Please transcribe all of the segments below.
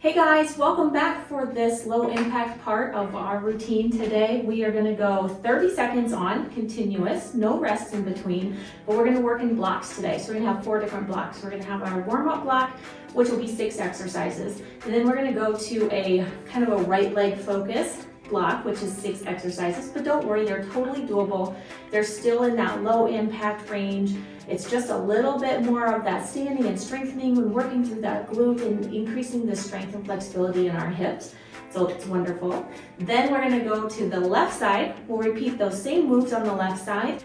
Hey guys, welcome back for this low impact part of our routine today. We are gonna go 30 seconds on, continuous, no rest in between, but we're gonna work in blocks today. So we're gonna have 4 different blocks. We're gonna have our warm-up block, which will be 6 exercises. And then we're gonna go to a kind of a right leg focus block, which is 6 exercises, but don't worry, they're totally doable. They're still in that low impact range. It's just a little bit more of that standing and strengthening when working through that glute and increasing the strength and flexibility in our hips. So it's wonderful. Then we're gonna go to the left side. We'll repeat those same moves on the left side.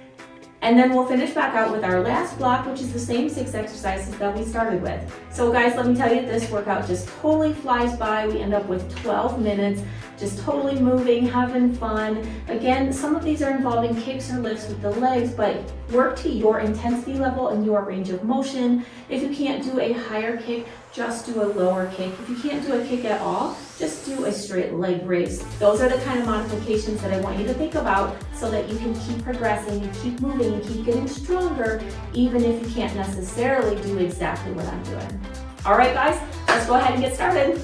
And then we'll finish back out with our last block, which is the same 6 exercises that we started with. So guys, let me tell you, this workout just totally flies by. We end up with 12 minutes, just totally moving, having fun. Again, some of these are involving kicks or lifts with the legs, but work to your intensity level and your range of motion. If you can't do a higher kick, just do a lower kick. If you can't do a kick at all, just do a straight leg raise. Those are the kind of modifications that I want you to think about so that you can keep progressing and keep moving and keep getting stronger, even if you can't necessarily do exactly what I'm doing. All right, guys, let's go ahead and get started.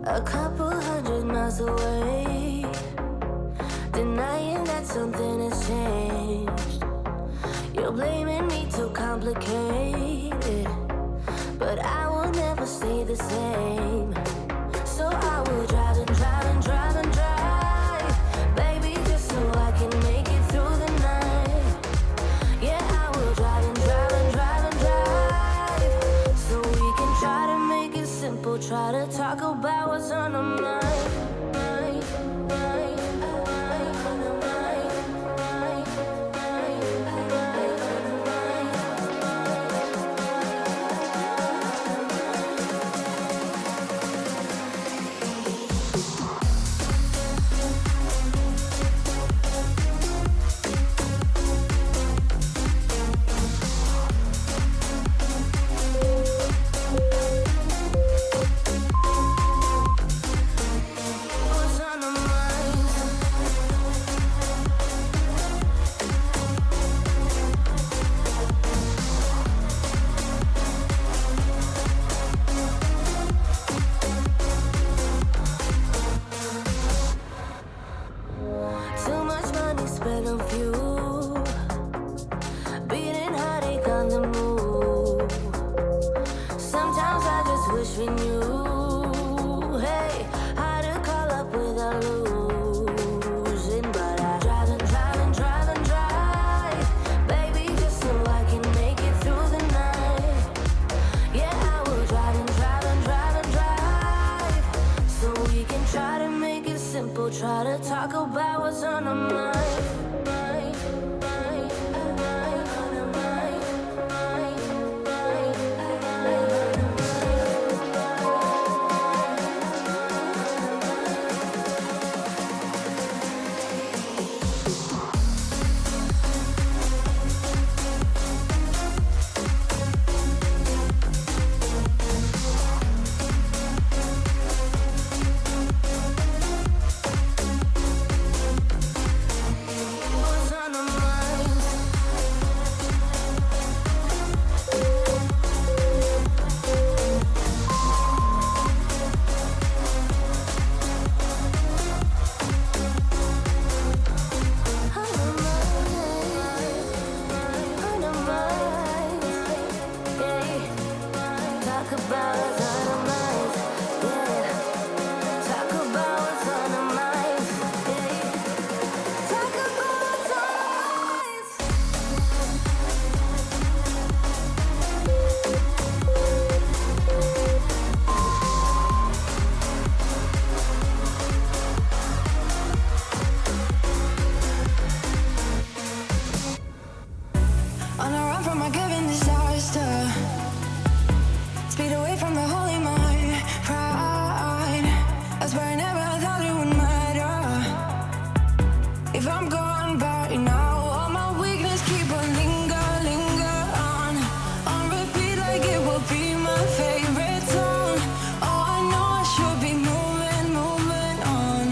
A couple 100 miles away, denying that something has changed. You're blaming me too complicated, but I will never stay the same. So I will drive and drive and drive and drive, baby, just so I can make it through the night. Yeah, I will drive and drive and drive and drive, so we can try to make it simple, try to talk about what's on our mind. On a run from a given disaster, speed away from the holy mind, pride. I swear I never thought it would matter if I'm gone by now. All my weakness keep on linger on repeat like it will be my favorite song. Oh, I know I should be moving on,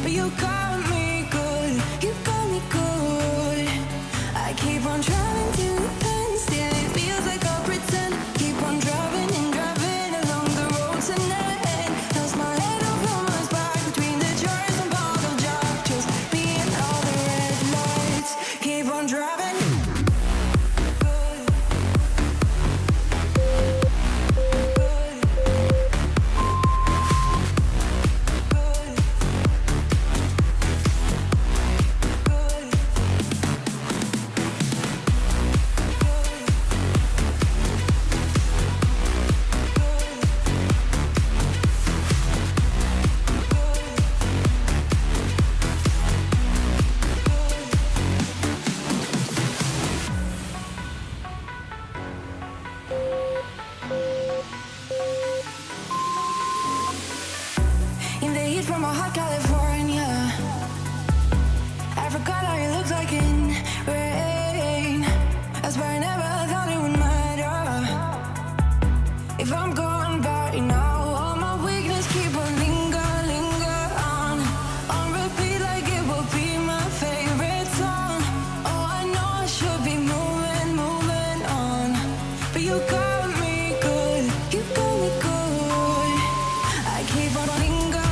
but you got me good, you got me good. I keep on driving to the end, still it feels like I pretend. Keep on driving and driving along the road to end. Lost my head over my back between the joys and part of job. Just me and all the red lights. Keep on driving. In the heat from a hot California, I forgot how you looked like in rain. I swear I never thought it would matter if I'm gone by now. All my weakness keep on linger on repeat like it will be my favorite song. Oh, I know I should be moving on, but you got me good, you got me good. I keep on linger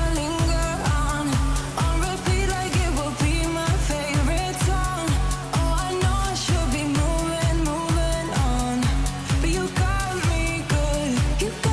on repeat like it will be my favorite song. Oh, I know I should be moving on, but you got me good, you got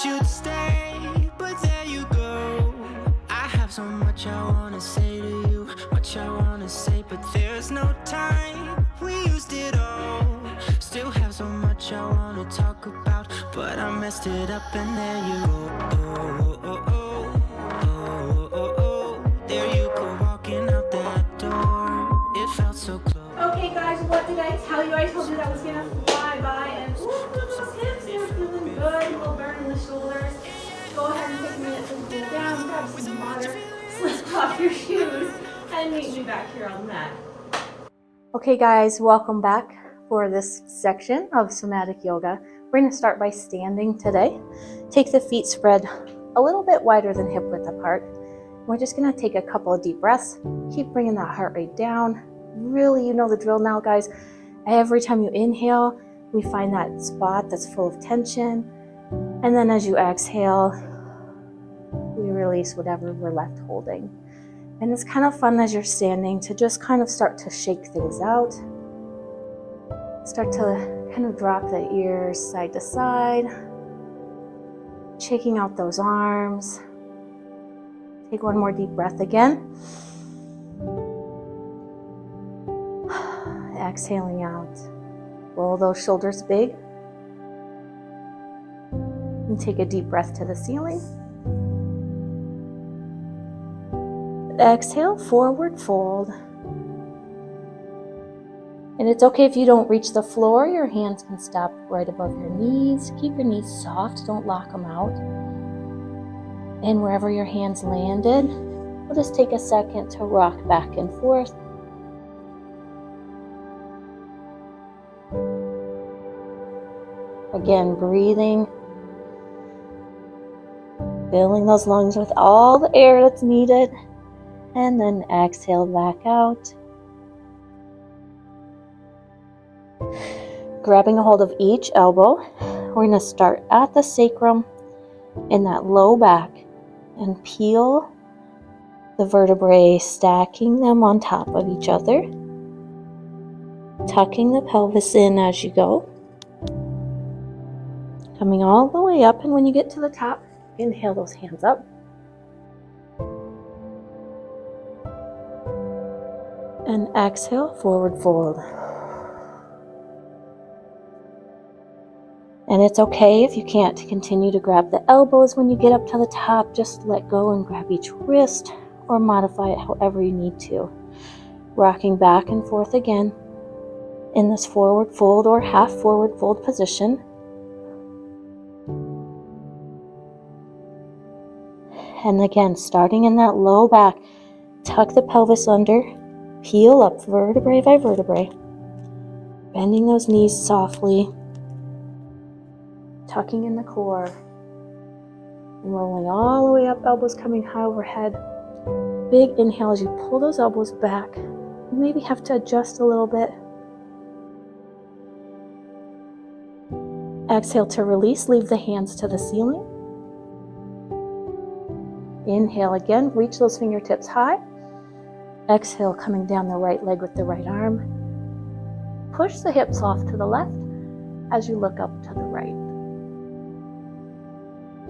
wish you'd stay, but there you go. I have so much I wanna say to you, much I wanna say, but there's no time. We used it all. Still have so much I wanna talk about, but I messed it up and there you go. Oh, oh, oh, oh, oh, oh. There you go, walking out that door. It felt so close. Okay guys, what did I tell you? I told you that was gonna fly by, and look at those hips, they're feeling good, a little burn in the shoulders. Go ahead and take a minute to cool down, grab some water, slip off your shoes, and meet me back here on the mat. Okay guys, welcome back for this section of somatic yoga. We're gonna start by standing today. Take the feet spread a little bit wider than hip width apart. We're just gonna take a couple of deep breaths. Keep bringing that heart rate down. Really, you know the drill now, guys. Every time you inhale, we find that spot that's full of tension. And then as you exhale, we release whatever we're left holding. And it's kind of fun as you're standing to just kind of start to shake things out. Start to kind of drop the ears side to side. Shaking out those arms. Take one more deep breath again. Exhaling out. Roll those shoulders big. And take a deep breath to the ceiling. Exhale, forward fold. And it's okay if you don't reach the floor. Your hands can stop right above your knees. Keep your knees soft, don't lock them out. And wherever your hands landed, we'll just take a second to rock back and forth. Again, breathing, filling those lungs with all the air that's needed, and then exhale back out. Grabbing a hold of each elbow, we're going to start at the sacrum in that low back and peel the vertebrae, stacking them on top of each other, tucking the pelvis in as you go. Coming all the way up, and when you get to the top, inhale those hands up. And exhale, forward fold. And it's okay if you can't continue to grab the elbows when you get up to the top. Just let go and grab each wrist or modify it however you need to. Rocking back and forth again in this forward fold or half forward fold position. And again, starting in that low back, tuck the pelvis under, peel up vertebrae by vertebrae, bending those knees softly, tucking in the core, and rolling all the way up, elbows coming high overhead. Big inhale as you pull those elbows back. You maybe have to adjust a little bit. Exhale to release, leave the hands to the ceiling. Inhale again, reach those fingertips high. Exhale, coming down the right leg with the right arm. Push the hips off to the left as you look up to the right.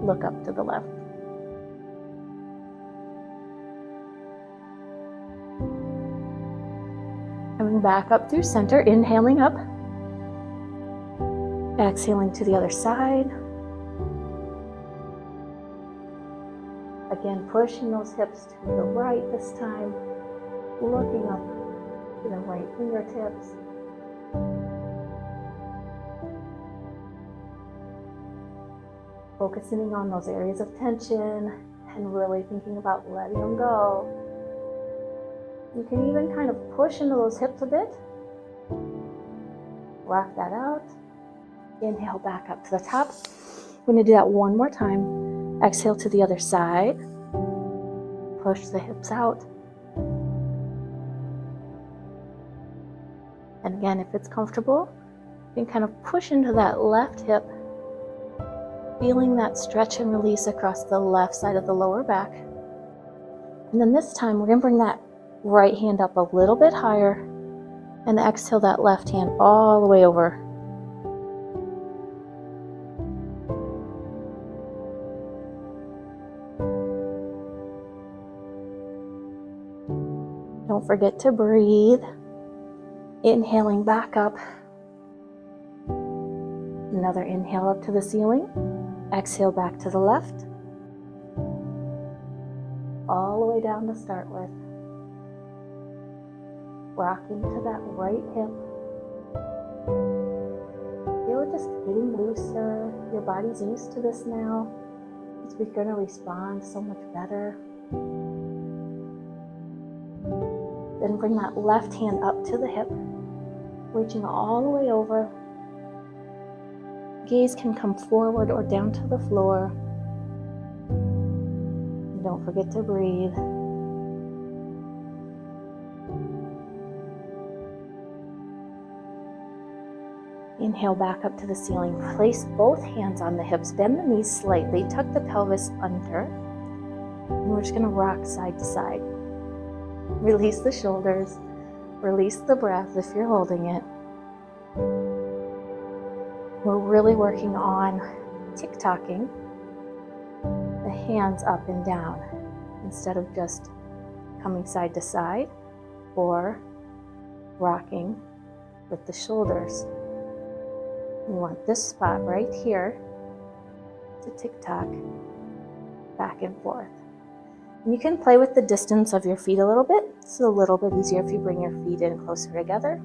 Look up to the left. Coming back up through center, inhaling up. Exhaling to the other side. Again, pushing those hips to the right this time, looking up to the right fingertips. Focusing on those areas of tension and really thinking about letting them go. You can even kind of push into those hips a bit. Rock that out. Inhale back up to the top. We're going to do that one more time. Exhale to the other side. Push the hips out. And again, if it's comfortable, you can kind of push into that left hip, feeling that stretch and release across the left side of the lower back. And then this time, we're going to bring that right hand up a little bit higher and exhale that left hand all the way over. Don't forget to breathe. Inhaling back up. Another inhale up to the ceiling. Exhale back to the left. All the way down to start with. Rocking to that right hip. Feel it just getting looser. Your body's used to this now. It's going to respond so much better. Then bring that left hand up to the hip, reaching all the way over. Gaze can come forward or down to the floor. And don't forget to breathe. Inhale back up to the ceiling. Place both hands on the hips. Bend the knees slightly. Tuck the pelvis under. And we're just going to rock side to side. Release the shoulders. Release the breath if you're holding it. We're really working on tick-tocking the hands up and down instead of just coming side to side or rocking with the shoulders. We want this spot right here to tick-tock back and forth. And you can play with the distance of your feet a little bit. It's a little bit easier if you bring your feet in closer together.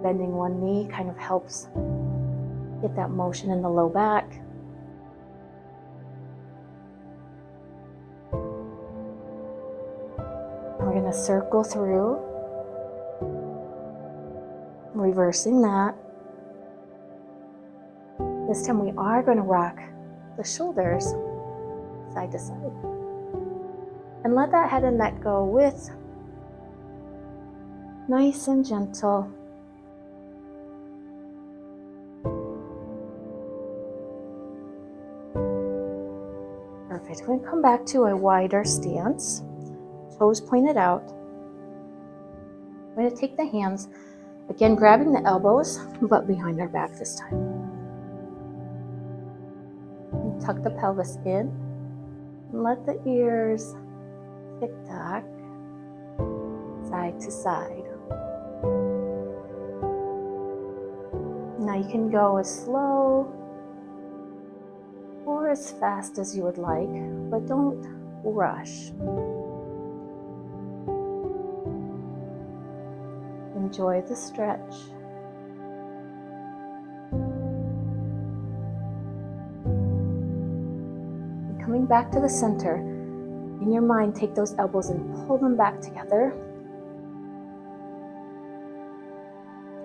Bending one knee kind of helps get that motion in the low back. And we're going to circle through, reversing that. This time we are going to rock the shoulders side to side. And let that head and neck go with nice and gentle. Perfect. We're going to come back to a wider stance. Toes pointed out. We're going to take the hands, again grabbing the elbows, but behind our back this time. And tuck the pelvis in. And let the ears tick-tock side to side. Now you can go as slow or as fast as you would like, but don't rush. Enjoy the stretch. And coming back to the center, in your mind, take those elbows and pull them back together.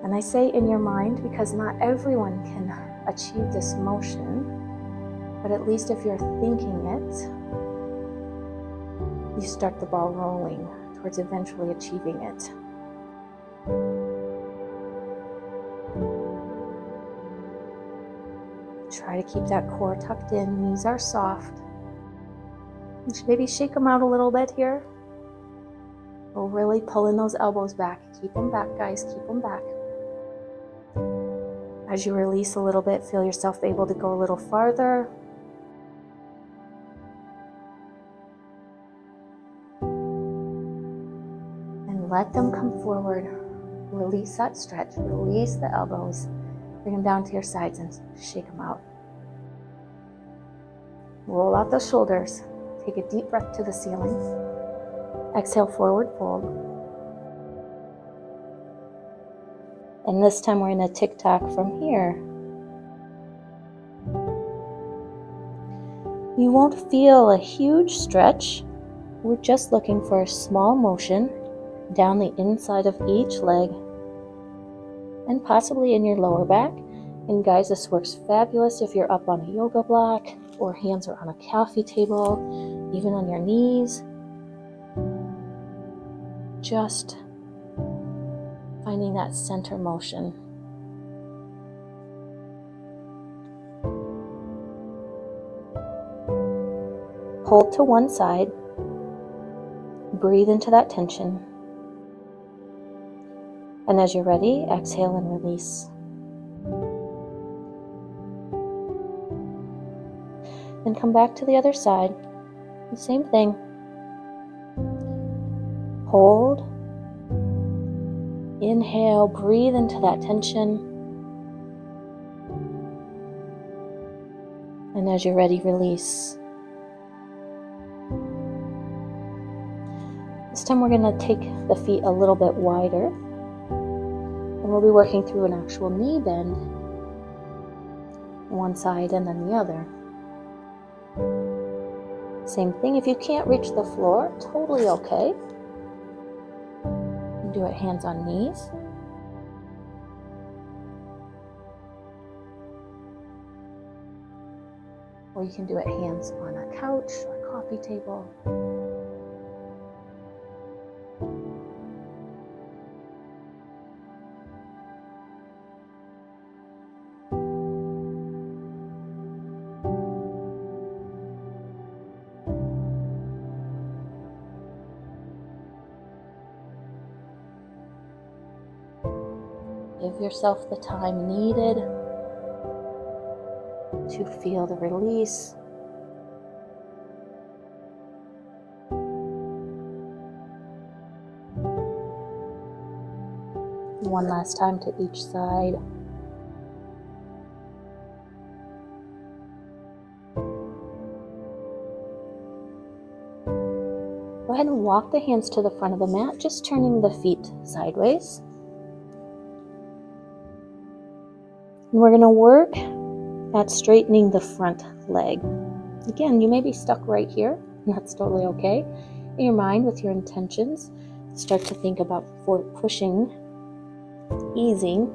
And I say in your mind because not everyone can achieve this motion. But at least if you're thinking it, you start the ball rolling towards eventually achieving it. Try to keep that core tucked in. Knees are soft. Maybe shake them out a little bit here. We're really pulling those elbows back. Keep them back, guys. Keep them back. As you release a little bit, feel yourself able to go a little farther. Let them come forward. Release that stretch. Release the elbows. Bring them down to your sides and shake them out. Roll out the shoulders. Take a deep breath to the ceiling. Exhale, forward fold. And this time we're going to tick-tock from here. You won't feel a huge stretch. We're just looking for a small motion down the inside of each leg and possibly in your lower back. And guys, this works fabulous if you're up on a yoga block or hands are on a coffee table, even on your knees. Just finding that center motion. Hold to one side. Breathe into that tension. And as you're ready, exhale and release. Then come back to the other side. The same thing. Hold. Inhale, breathe into that tension. And as you're ready, release. This time we're going to take the feet a little bit wider. And we'll be working through an actual knee bend. One side and then the other. Same thing, if you can't reach the floor, totally okay. You do it hands on knees. Or you can do it hands on a couch or coffee table. Give yourself the time needed to feel the release. One last time to each side. Go ahead and walk the hands to the front of the mat, just turning the feet sideways. And we're going to work at straightening the front leg. Again, you may be stuck right here, and that's totally okay. In your mind, with your intentions, start to think about pushing, easing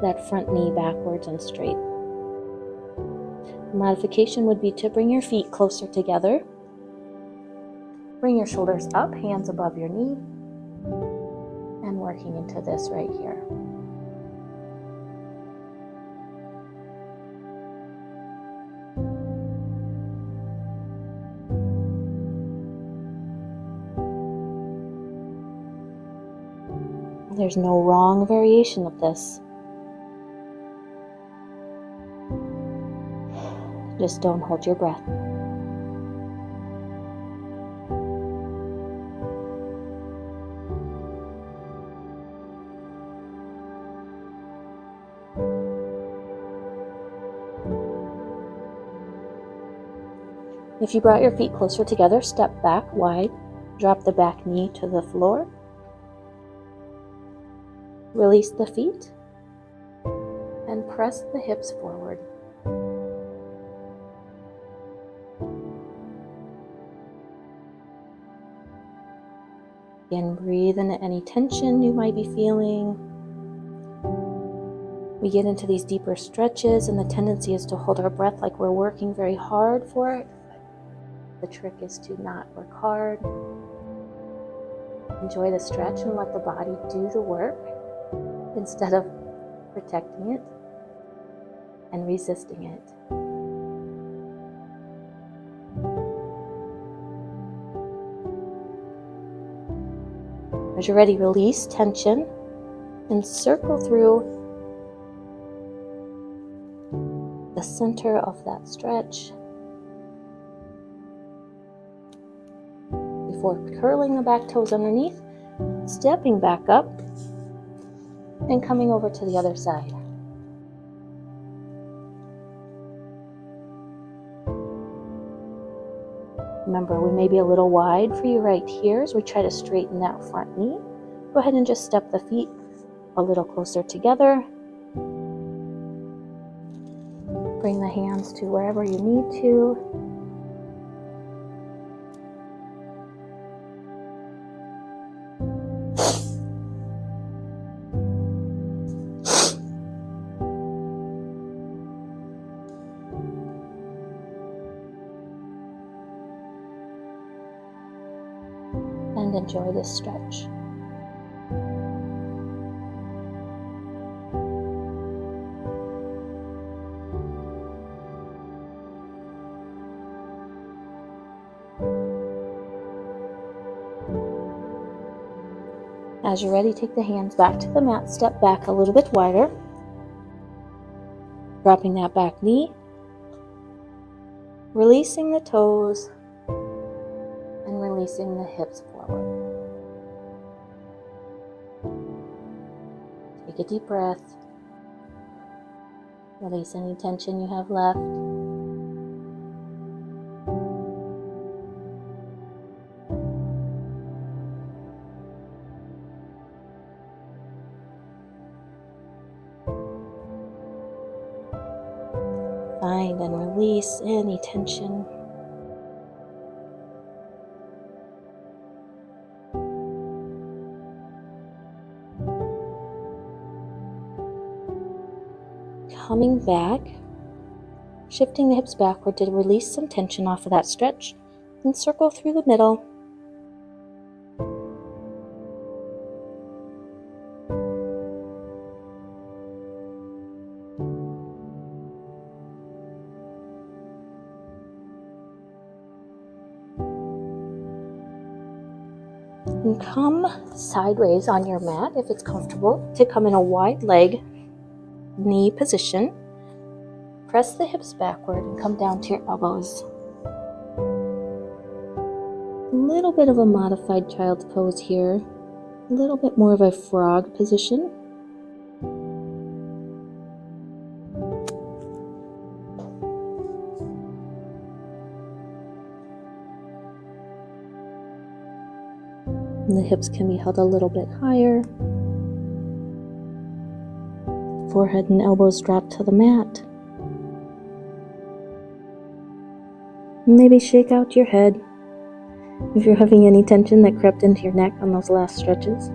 that front knee backwards and straight. The modification would be to bring your feet closer together. Bring your shoulders up, hands above your knee, and working into this right here. There's no wrong variation of this. Just don't hold your breath. If you brought your feet closer together, step back wide, drop the back knee to the floor. Release the feet and press the hips forward. Again, breathe into any tension you might be feeling. We get into these deeper stretches, and the tendency is to hold our breath like we're working very hard for it. The trick is to not work hard. Enjoy the stretch and let the body do the work, instead of protecting it and resisting it. As you're ready, release tension and circle through the center of that stretch before curling the back toes underneath, stepping back up, and coming over to the other side. Remember, we may be a little wide for you right here as we try to straighten that front knee. Go ahead and just step the feet a little closer together. Bring the hands to wherever you need to. And enjoy this stretch. As you're ready, take the hands back to the mat, step back a little bit wider, dropping that back knee, releasing the toes, and releasing the hips forward. Take a deep breath. Release any tension you have left. Find and release any tension. Coming back, shifting the hips backward to release some tension off of that stretch, and circle through the middle. And come sideways on your mat if it's comfortable to come in a wide leg knee position. Press the hips backward and come down to your elbows. A little bit of a modified child's pose here. A little bit more of a frog position. And the hips can be held a little bit higher. Forehead and elbows drop to the mat. Maybe shake out your head if you're having any tension that crept into your neck on those last stretches.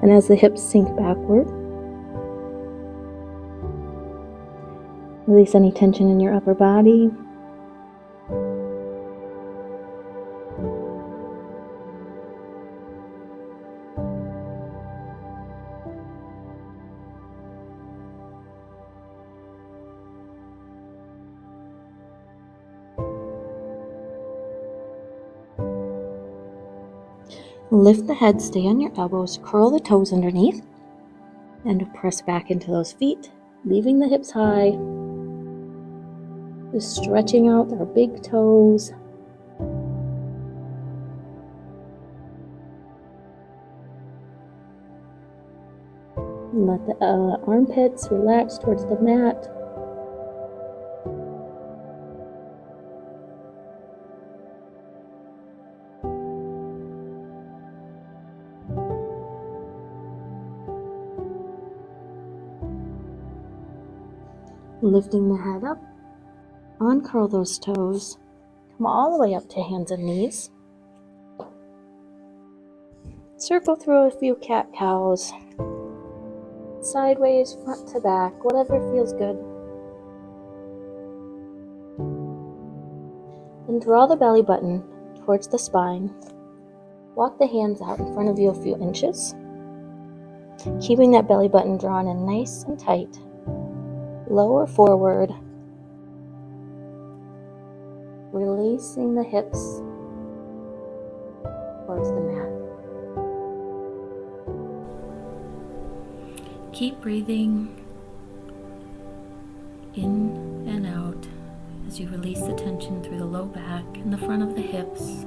And as the hips sink backward, release any tension in your upper body. Lift the head, stay on your elbows, curl the toes underneath, and press back into those feet, leaving the hips high. Just stretching out their big toes. Let the armpits relax towards the mat. Lifting the head up, uncurl those toes, come all the way up to hands and knees. Circle through a few cat-cows, sideways, front to back, whatever feels good. And draw the belly button towards the spine. Walk the hands out in front of you a few inches, keeping that belly button drawn in nice and tight. Lower forward, releasing the hips towards the mat. Keep breathing in and out as you release the tension through the low back and the front of the hips.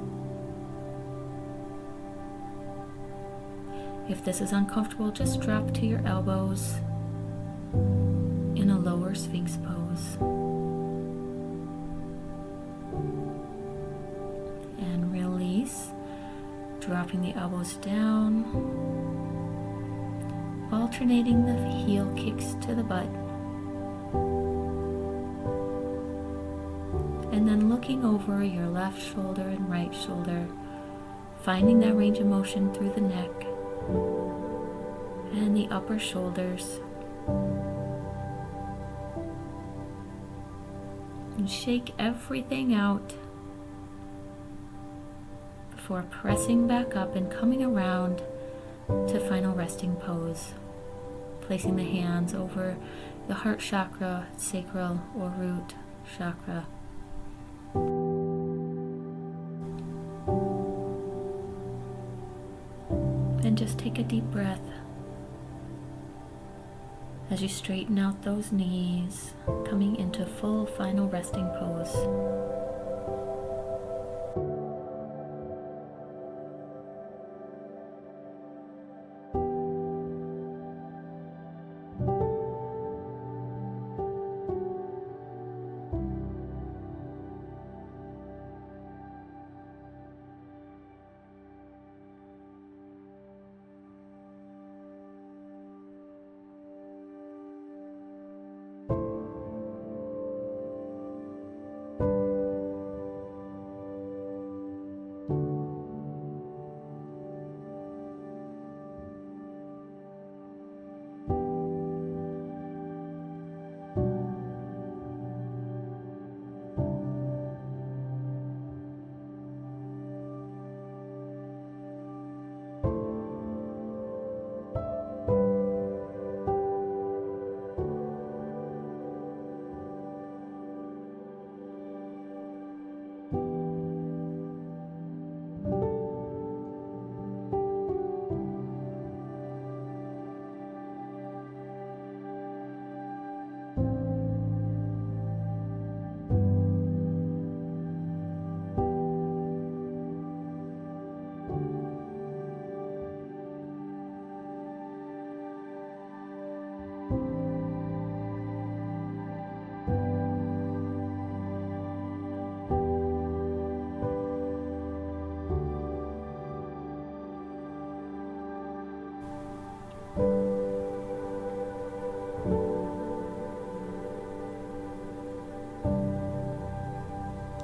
If this is uncomfortable, just drop to your elbows in a lower Sphinx pose. And release, dropping the elbows down, alternating the heel kicks to the butt. And then looking over your left shoulder and right shoulder, finding that range of motion through the neck and the upper shoulders. And shake everything out before pressing back up and coming around to final resting pose, placing the hands over the heart chakra, sacral, or root chakra. And just take a deep breath as you straighten out those knees, coming into full final resting pose.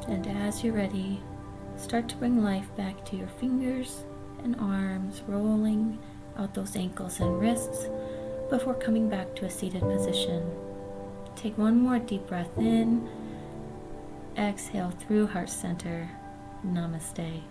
And as you're ready, start to bring life back to your fingers and arms, rolling out those ankles and wrists before coming back to a seated position. Take one more deep breath in. Exhale through heart center. Namaste.